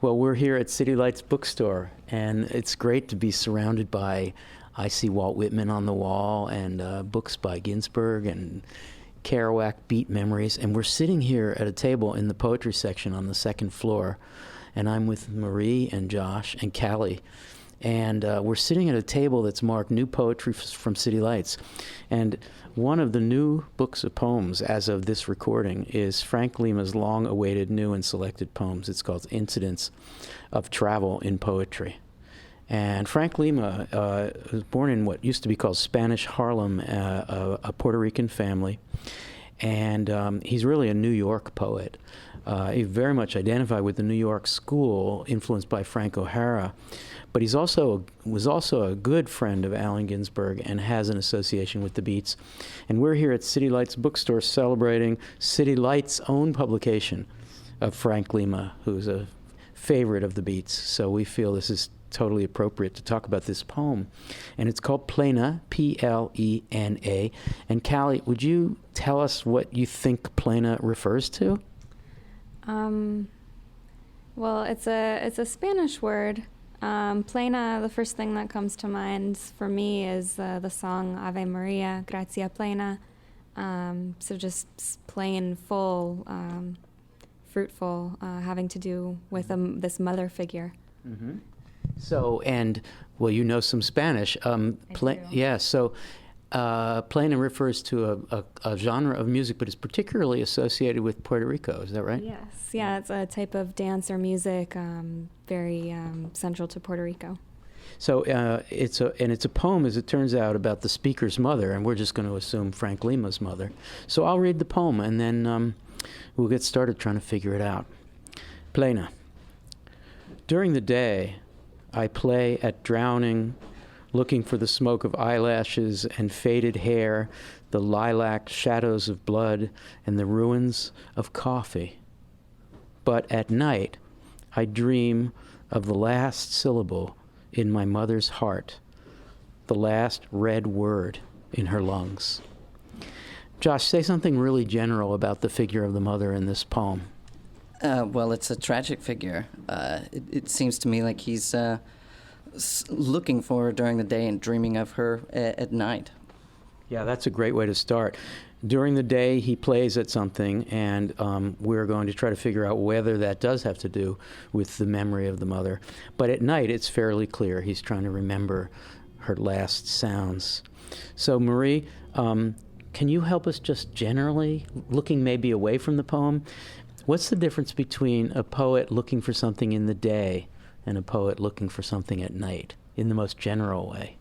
Well, we're here at City Lights Bookstore, and it's great to be surrounded by, I see Walt Whitman on the wall, and books by Ginsberg and Kerouac, Beat Memories, and we're sitting here at a table in the poetry section on the second floor, and I'm with Marie and Josh and Callie, and we're sitting at a table that's marked New Poetry from City Lights, and one of the new books of poems as of this recording is Frank Lima's long-awaited new and selected poems. It's called Incidents of Travel in Poetry. And Frank Lima was born in what used to be called Spanish Harlem, a Puerto Rican family. And he's really a New York poet. He very much identified with the New York school, influenced by Frank O'Hara. But was also a good friend of Allen Ginsberg and has an association with the Beats. And we're here at City Lights Bookstore celebrating City Lights' own publication of Frank Lima, who's a favorite of the Beats. So we feel this is totally appropriate to talk about this poem. And it's called Plena, P-L-E-N-A. And Callie, would you tell us what you think Plena refers to? Well, it's a Spanish word. Plena, the first thing that comes to mind for me is the song Ave Maria, Gratia Plena. So just plain, full, fruitful, having to do with this mother figure. Mm-hmm. So, and, well, you know some Spanish. I do. Yeah, so Plena refers to a genre of music, but is particularly associated with Puerto Rico. Is that right? Yes. Yeah, it's a type of dance or music very central to Puerto Rico. So it's a poem, as it turns out, about the speaker's mother, and we're just going to assume Frank Lima's mother. So I'll read the poem, and then we'll get started trying to figure it out. Plena. During the day, I play at drowning, looking for the smoke of eyelashes and faded hair, the lilac shadows of blood, and the ruins of coffee. But at night, I dream of the last syllable in my mother's heart, the last red word in her lungs. Josh, say something really general about the figure of the mother in this poem. Well, it's a tragic figure. It seems to me like he's looking for her during the day and dreaming of her at night. Yeah, that's a great way to start. During the day, he plays at something, and we're going to try to figure out whether that does have to do with the memory of the mother. But at night, it's fairly clear he's trying to remember her last sounds. So, Marie, can you help us just generally, looking maybe away from the poem, what's the difference between a poet looking for something in the day and a poet looking for something at night, in the most general way?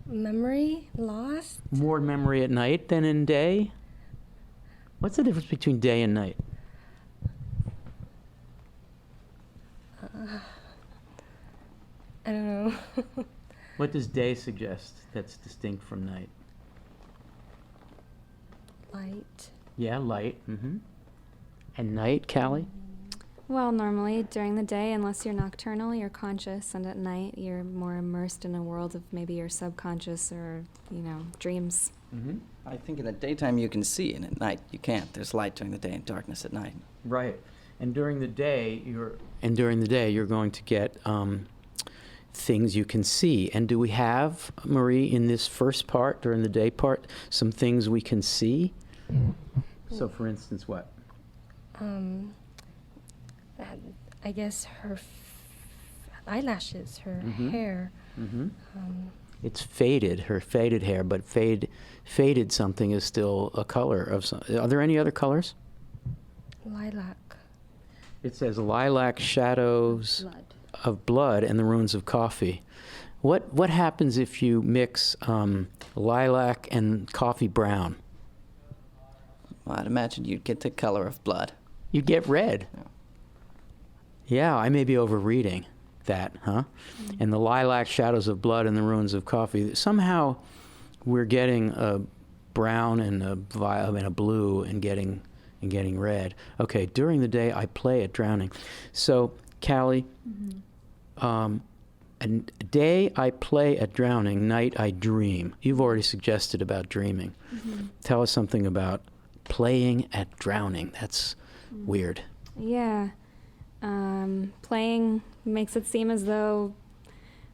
Memory lost? More memory at night than in day? What's the difference between day and night? I don't know. What does day suggest that's distinct from night? Light. Yeah, light. Mm-hmm. And night, Callie? Well, normally during the day, unless you're nocturnal, you're conscious, and at night you're more immersed in a world of maybe your subconscious or, dreams. Mm-hmm. I think in the daytime you can see, and at night you can't. There's light during the day and darkness at night. Right. And during the day, you're going to get things you can see. And do we have, Marie, in this first part, during the day part, some things we can see? So, for instance, what? I guess her eyelashes, her hair. Mm-hmm. It's faded, her faded hair, but faded something is still a color of some. Are there any other colors? Lilac. It says lilac shadows of blood and the ruins of coffee. What happens if you mix lilac and coffee brown? Well, I'd imagine you'd get the color of blood. You'd get red. Yeah. Yeah, I may be overreading that, huh? Mm-hmm. And the lilac shadows of blood and the ruins of coffee. Somehow we're getting a brown and a blue and getting red. Okay, during the day I play at drowning. So, Callie, day I play at drowning, night I dream. You've already suggested about dreaming. Mm-hmm. Tell us something about playing at drowning. That's weird. Yeah. Playing makes it seem as though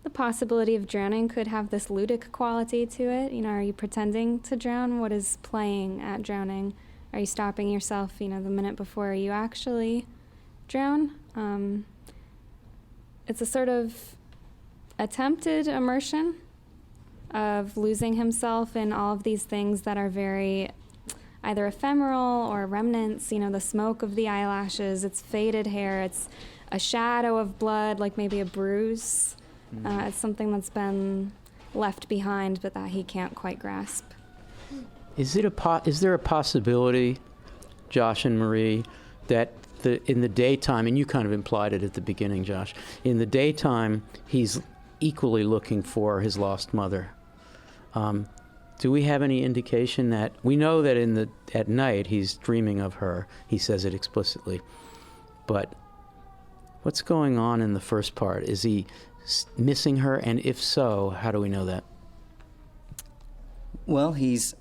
the possibility of drowning could have this ludic quality to it. You know, are you pretending to drown? What is playing at drowning? Are you stopping yourself, the minute before you actually drown? It's a sort of attempted immersion of losing himself in all of these things that are very either ephemeral or remnants, the smoke of the eyelashes, it's faded hair, it's a shadow of blood, like maybe a bruise. It's something that's been left behind, but that he can't quite grasp. Is there a possibility, Josh and Marie, that in the daytime, and you kind of implied it at the beginning, Josh, in the daytime he's equally looking for his lost mother? Do we have any indication that we know that at night he's dreaming of her? He says it explicitly, but what's going on in the first part? Is he missing her, and if so, how do we know that? Well, he's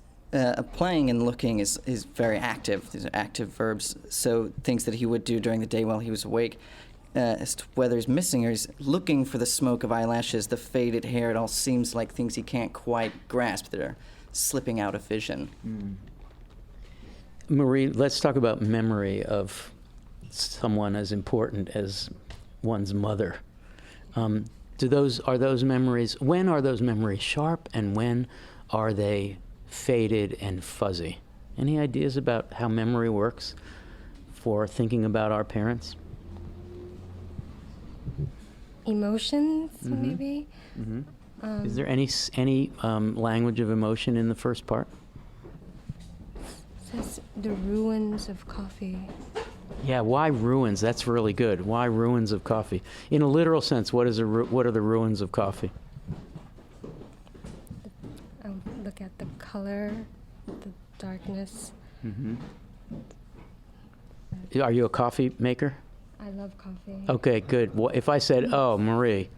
playing and looking is very active. These are active verbs, so things that he would do during the day while he was awake. As to whether he's missing her, he's looking for the smoke of eyelashes, the faded hair. It all seems like things he can't quite grasp that are slipping out of vision. Marie, let's talk about memory of someone as important as one's mother. When are those memories sharp, and when are they faded and fuzzy? Any ideas about how memory works for thinking about our parents? Emotions, maybe. Is there any language of emotion in the first part? Says the ruins of coffee. Yeah, why ruins? That's really good. Why ruins of coffee? In a literal sense, what are the ruins of coffee? Look at the color, the darkness. Are you a coffee maker? I love coffee. Okay, good. Well, if I said, "Oh, Marie,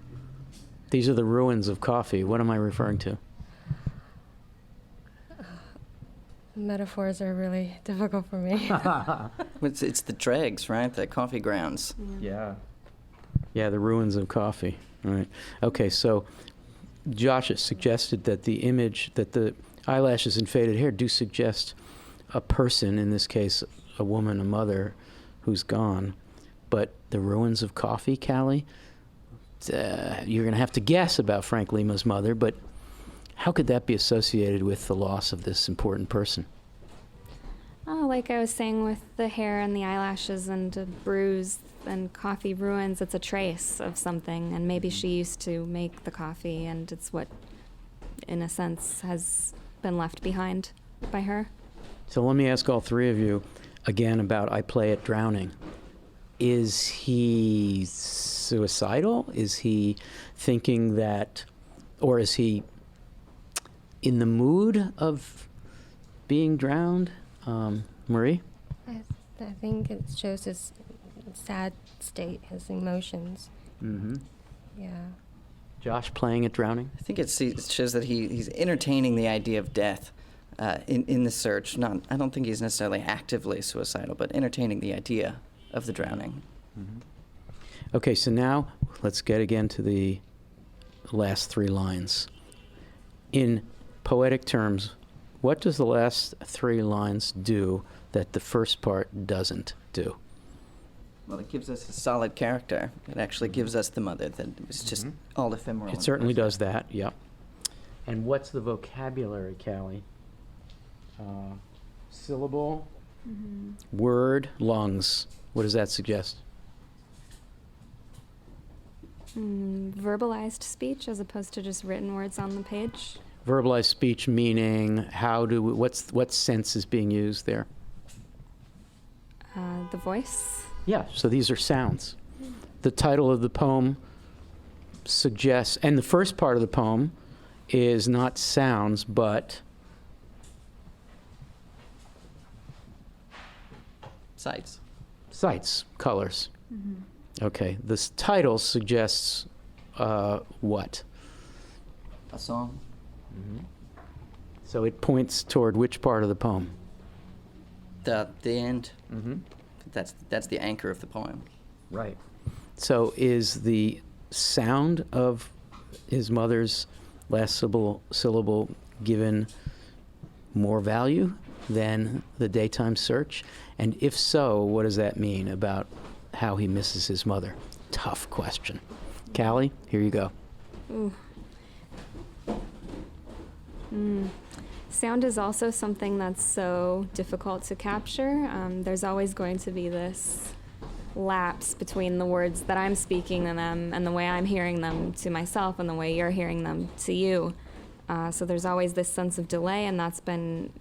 these are the ruins of coffee," what am I referring to? Metaphors are really difficult for me. It's the dregs, right? The coffee grounds. Yeah, the ruins of coffee. All right. Okay, so Josh has suggested that the image, that the eyelashes and faded hair do suggest a person, in this case, a woman, a mother, who's gone. But the ruins of coffee, Callie, you're going to have to guess about Frank Lima's mother, but how could that be associated with the loss of this important person? Oh, like I was saying with the hair and the eyelashes and a bruise and coffee ruins, it's a trace of something, and maybe she used to make the coffee, and it's what, in a sense, has been left behind by her. So let me ask all three of you again about I Play at Drowning. Is he suicidal? Is he thinking that, or is he in the mood of being drowned? Marie? I think it shows his sad state, his emotions. Yeah. Josh playing at drowning? I think it shows that he's entertaining the idea of death in the search. I don't think he's necessarily actively suicidal, but entertaining the idea of the drowning. Okay, so now let's get again to the last three lines. In poetic terms, what does the last three lines do that the first part doesn't do? Well, it gives us a solid character. It actually gives us the mother that was just all ephemeral. It certainly does that, yeah. And what's the vocabulary, Callie? Syllable, word, lungs. What does that suggest? Verbalized speech as opposed to just written words on the page. Verbalized speech meaning what sense is being used there? The voice. Yeah, so these are sounds. The title of the poem suggests, and the first part of the poem is not sounds, but Sights. Colors. Okay, this title suggests what? A song. So it points toward which part of the poem? The end. That's the anchor of the poem. Right. So is the sound of his mother's last syllable given more value than the daytime search? And if so, what does that mean about how he misses his mother? Tough question. Callie, here you go. Ooh. Sound is also something that's so difficult to capture. There's always going to be this lapse between the words that I'm speaking to them and the way I'm hearing them to myself and the way you're hearing them to you. So there's always this sense of delay, and that's been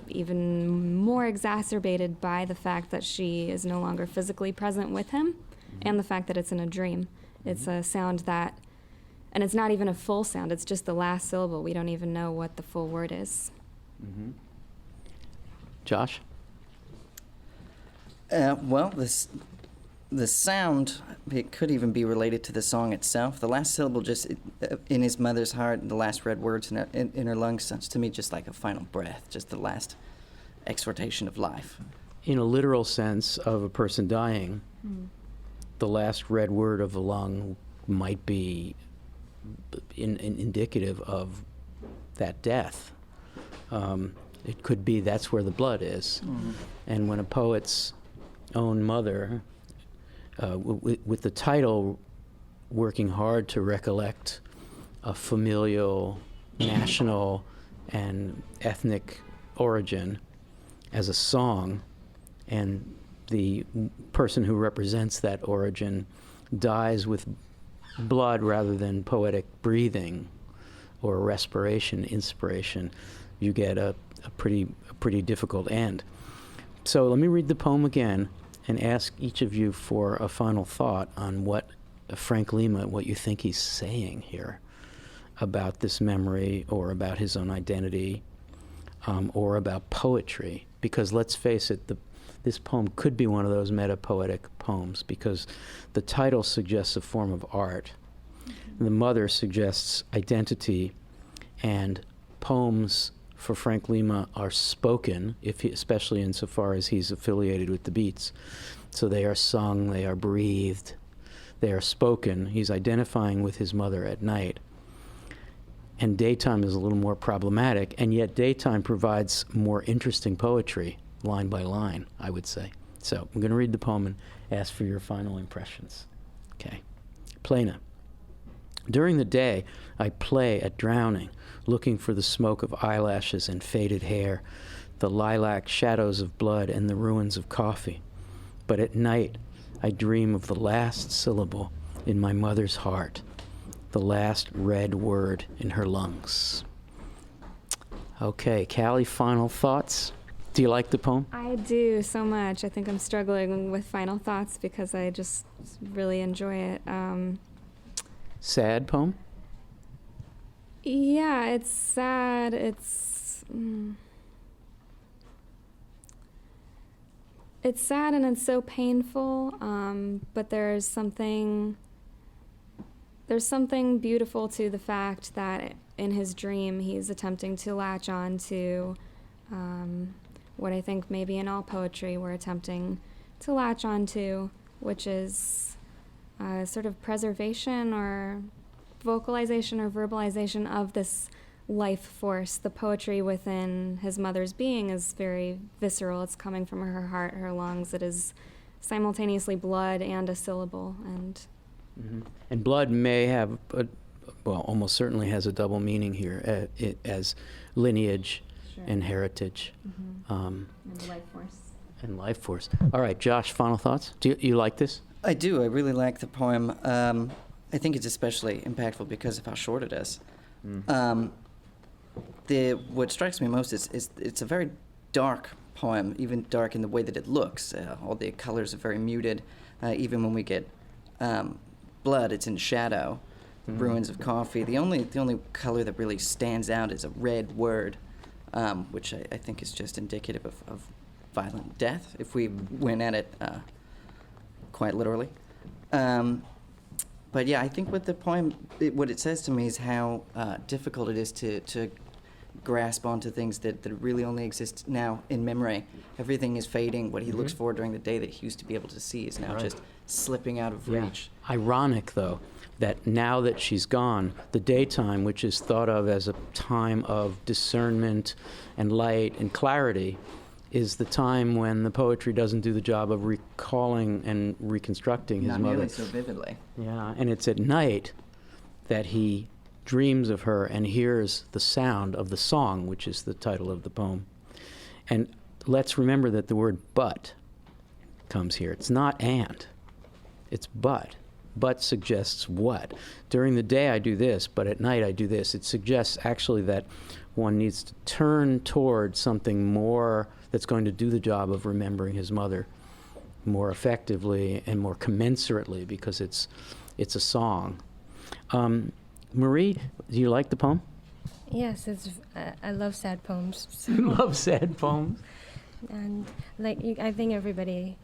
even more exacerbated by the fact that she is no longer physically present with him, and the fact that it's in a dream. It's a sound that, and it's not even a full sound, it's just the last syllable. We don't even know what the full word is. Josh? Well, the sound, it could even be related to the song itself. The last syllable, just in his mother's heart, the last red words in her lungs, sounds to me just like a final breath, just the last exhortation of life. In a literal sense of a person dying, the last red word of the lung might be indicative of that death. It could be that's where the blood is. And when a poet's own mother, with the title working hard to recollect a familial, national, and ethnic origin as a song, and the person who represents that origin dies with blood rather than poetic breathing or respiration, inspiration, you get a pretty difficult end. So let me read the poem again and ask each of you for a final thought on what Frank Lima, what you think he's saying here about this memory or about his own identity, or about poetry. Because let's face it, this poem could be one of those meta-poetic poems because the title suggests a form of art. The mother suggests identity, and poems for Frank Lima are spoken, especially insofar as he's affiliated with the Beats. So they are sung, they are breathed, they are spoken. He's identifying with his mother at night. And daytime is a little more problematic, and yet daytime provides more interesting poetry, line by line, I would say. So I'm going to read the poem and ask for your final impressions. Okay. Plena. During the day, I play at drowning, looking for the smoke of eyelashes and faded hair, the lilac shadows of blood and the ruins of coffee. But at night, I dream of the last syllable in my mother's heart, the last red word in her lungs. Okay, Callie, final thoughts? Do you like the poem? I do so much. I think I'm struggling with final thoughts because I just really enjoy it. Sad poem? Yeah, it's sad. It's sad and it's so painful, but there's something beautiful to the fact that in his dream he's attempting to latch on to what I think maybe in all poetry we're attempting to latch on to, which is sort of preservation or vocalization or verbalization of this life force. The poetry within his mother's being is very visceral. It's coming from her heart, her lungs. It is simultaneously blood and a syllable. And blood may have, almost certainly has a double meaning here, as lineage and heritage. And life force. And life force. All right, Josh, final thoughts? Do you like this? I do. I really like the poem. I think it's especially impactful because of how short it is. What strikes me most is it's a very dark poem, even dark in the way that it looks. All the colors are very muted. Even when we get blood, it's in shadow. Ruins of coffee. The only color that really stands out is a red word, which I think is just indicative of violent death, if we went at it quite literally. But yeah, I think with the poem, what it says to me is how difficult it is to grasp onto things that really only exist now in memory. Everything is fading. What he looks for during the day that he used to be able to see is now Right. just slipping out of Yeah. reach. Ironic, though, that now that she's gone, the daytime, which is thought of as a time of discernment and light and clarity, is the time when the poetry doesn't do the job of recalling and reconstructing his Not mother. nearly so vividly. Yeah, and it's at night that he dreams of her and hears the sound of the song, which is the title of the poem. And let's remember that the word but comes here. It's not and, it's but. But suggests what? During the day I do this, but at night I do this. It suggests actually that one needs to turn toward something more that's going to do the job of remembering his mother more effectively and more commensurately, because it's a song. Marie, do you like the poem? Yes, I love sad poems. So. You love sad poems? And I think everybody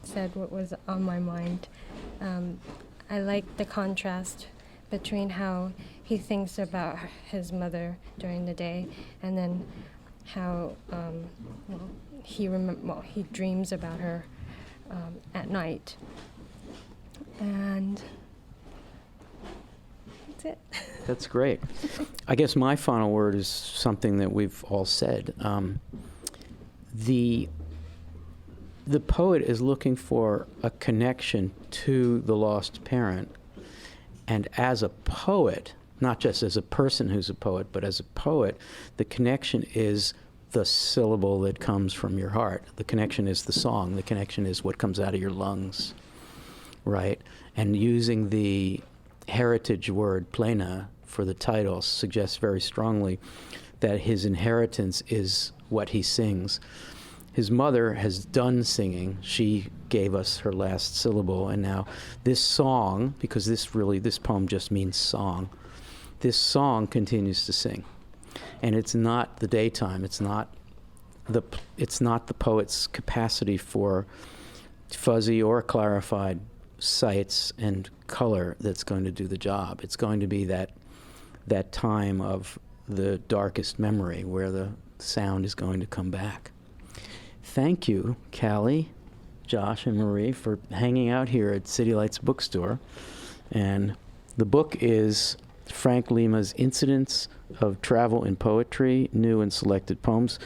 said what was on my mind. I like the contrast between how he thinks about his mother during the day, and then how he dreams about her at night. And that's it. That's great. I guess my final word is something that we've all said. The poet is looking for a connection to the lost parent. And as a poet, not just as a person who's a poet, but as a poet, the connection is the syllable that comes from your heart. The connection is the song. The connection is what comes out of your lungs, right? And using the heritage word, Plena, for the title suggests very strongly that his inheritance is what he sings. His mother has done singing. She gave us her last syllable, and now this song, because this poem just means song, this song continues to sing. And it's not the daytime, it's not the poet's capacity for fuzzy or clarified sights and color that's going to do the job. It's going to be that time of the darkest memory where the sound is going to come back. Thank you, Callie, Josh, and Marie, for hanging out here at City Lights Bookstore. And the book is Frank Lima's Incidents of Travel in Poetry, New and Selected Poems,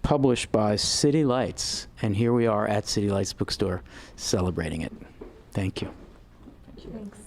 published by City Lights. And here we are at City Lights Bookstore celebrating it. Thank you. Thanks.